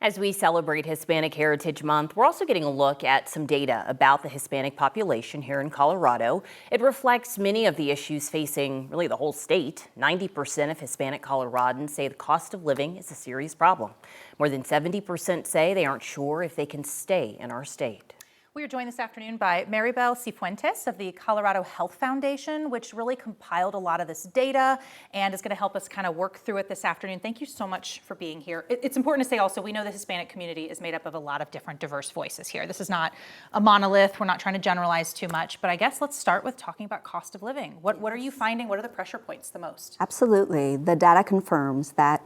As we celebrate Hispanic Heritage Month, we're also getting a look at some data about the Hispanic population here in Colorado. It reflects many of the issues facing really the whole state. 90% of Hispanic Coloradans say the cost of living is a serious problem. More than 70% say they aren't sure if they can stay in our state. We are joined this afternoon by Maribel Cifuentes of the Colorado Health Foundation, which really compiled a lot of this data and is going to help us kind of work through it this afternoon. Thank you so much for being here. It's important to say also, we know the Hispanic community is made up of a lot of different diverse voices here. This is not a monolith. We're not trying to generalize too much, but I guess let's start with talking about cost of living. What are you finding? What are the pressure points the most? Absolutely. The data confirms that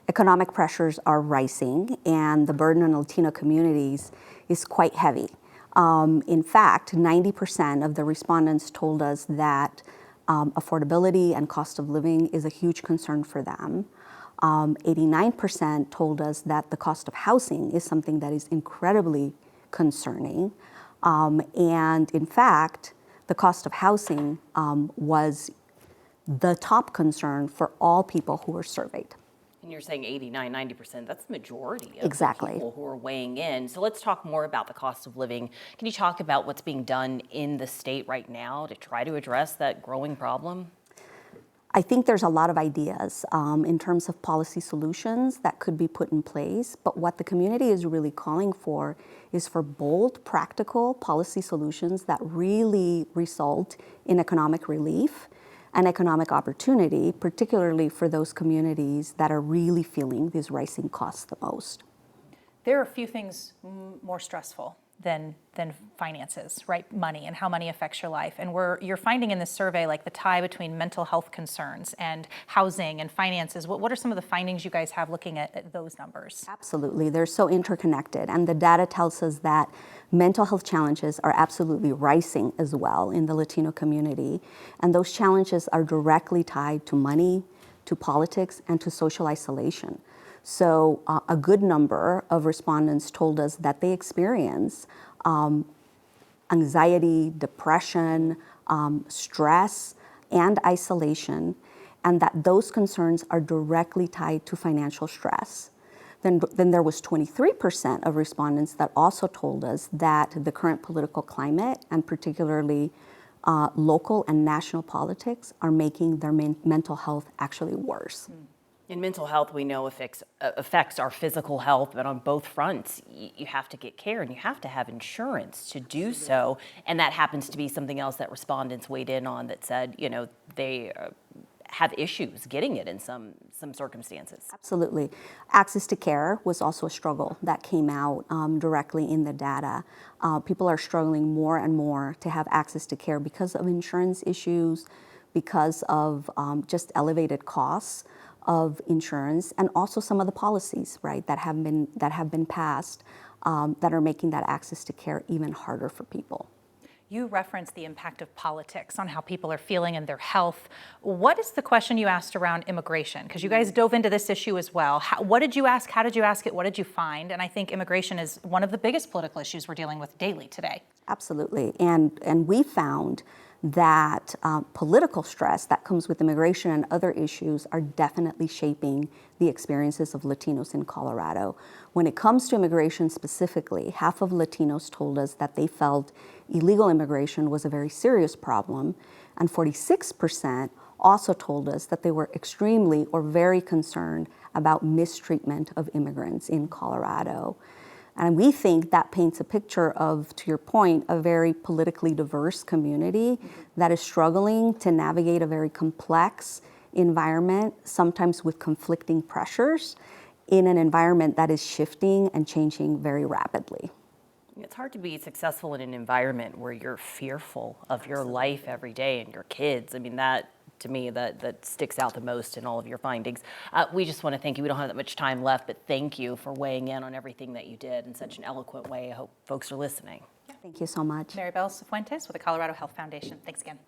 economic pressures are rising and the burden on Latino communities is quite heavy. In fact, 90% of the respondents told us that affordability and cost of living is a huge concern for them. 89% told us that the cost of housing is something that is incredibly concerning. And in fact, the cost of housing was the top concern for all people who were surveyed. And you're saying 89, 90%, that's the majority of Exactly. the people who are weighing in. So let's talk more about the cost of living. Can you talk about what's being done in the state right now to try to address that growing problem? I think there's a lot of ideas in terms of policy solutions that could be put in place, but what the community is really calling for is for bold, practical policy solutions that really result in economic relief and economic opportunity, particularly for those communities that are really feeling these rising costs the most. There are a few things more stressful than finances, right? Money and how money affects your life. And you're finding in this survey like the tie between mental health concerns and housing and finances. What are some of the findings you guys have looking at those numbers? Absolutely, they're so interconnected. And the data tells us that mental health challenges are absolutely rising as well in the Latino community. And those challenges are directly tied to money, to politics, and to social isolation. So a good number of respondents told us that they experience anxiety, depression, stress, and isolation, and that those concerns are directly tied to financial stress. Then there was 23% of respondents that also told us that the current political climate, and particularly local and national politics, are making their mental health actually worse. And mental health, we know, affects our physical health, but on both fronts, you have to get care and you have to have insurance to do so. And that happens to be something else that respondents weighed in on that said, you know, they have issues getting it in some circumstances. Absolutely. Access to care was also a struggle that came out directly in the data. People are struggling more and more to have access to care because of insurance issues, because of just elevated costs of insurance, and also some of the policies, right, that have been passed that are making that access to care even harder for people. You referenced the impact of politics on how people are feeling and their health. What is the question you asked around immigration? Because you guys dove into this issue as well. What did you ask? How did you ask it? What did you find? And I think immigration is one of the biggest political issues we're dealing with daily today. Absolutely. And we found that political stress that comes with immigration and other issues are definitely shaping the experiences of Latinos in Colorado. When it comes to immigration specifically, half of Latinos told us that they felt illegal immigration was a very serious problem, and 46% also told us that they were extremely or very concerned about mistreatment of immigrants in Colorado. And we think that paints a picture of, to your point, a very politically diverse community that is struggling to navigate a very complex environment, sometimes with conflicting pressures, in an environment that is shifting and changing very rapidly. It's hard to be successful in an environment where you're fearful of your life every day and your kids. I mean, that, to me, that sticks out the most in all of your findings. We just want to thank you. We don't have that much time left, but thank you for weighing in on everything that you did in such an eloquent way. I hope folks are listening. Thank you so much. Maribel Cifuentes with the Colorado Health Foundation. Thanks again.